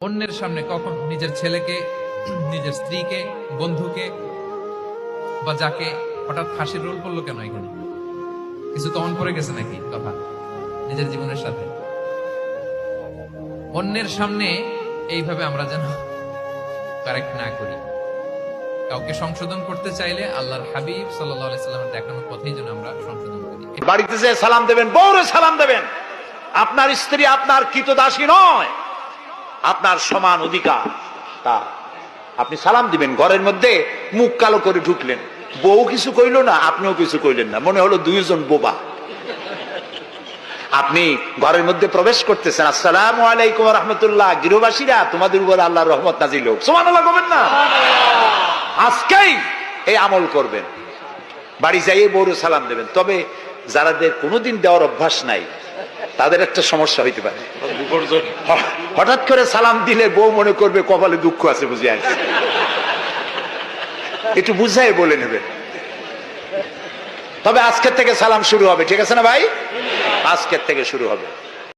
অন্যের সামনে কখন নিজের ছেলেকে, নিজের স্ত্রীকে, বন্ধুকে বা যাকে হঠাৎ ফাঁসির রোল করলো কেন? এখানে কিছু তো অন পড়ে গেছে নাকি কথা নিজের জীবনের সাথে? অন্যের সামনে এইভাবে আমরা যেন কারেক্ট না করি। কাউকে সংশোধন করতে চাইলে আল্লাহর হাবিব সাল্লাল্লাহু আলাইহি সাল্লামের দেখানো পথেই যেন আমরা সংশোধন করি। বাড়িতে যে সালাম দেবেন, বউরে সালাম দেবেন। আপনার স্ত্রী আপনার কৃতদাসী নয়, আপনার সমান অধিকার। তা আপনি সালাম দিবেন। ঘরের মধ্যে মুখ কালো করে ঢুকলেন, বউ কিছু কইল না, আপনিও কিছু কইলেন না, মনে হলো দুইজন বোবা। আপনি ঘরের মধ্যে প্রবেশ করতেছেন, আসসালামু আলাইকুম ওয়া রাহমাতুল্লাহ, গৃহবাসীরা তোমাদের উপর আল্লাহর রহমত নাজিল হোক। সুবহানাল্লাহ বলবেন না? আজকেই এই আমল করবেন, বাড়ি যাইয়ে বউরে সালাম দেবেন। তবে যারাদের কোনোদিন দেওয়ার অভ্যাস নাই তাদের একটা সমস্যা হইতে পারে। হঠাৎ করে সালাম দিলে বউ মনে করবে কপালে দুঃখ আছে বুঝে আছে, একটু বুঝাই বলে নেবেন। তবে আজকের থেকে সালাম শুরু হবে, ঠিক আছে না ভাই? আজকের থেকে শুরু হবে।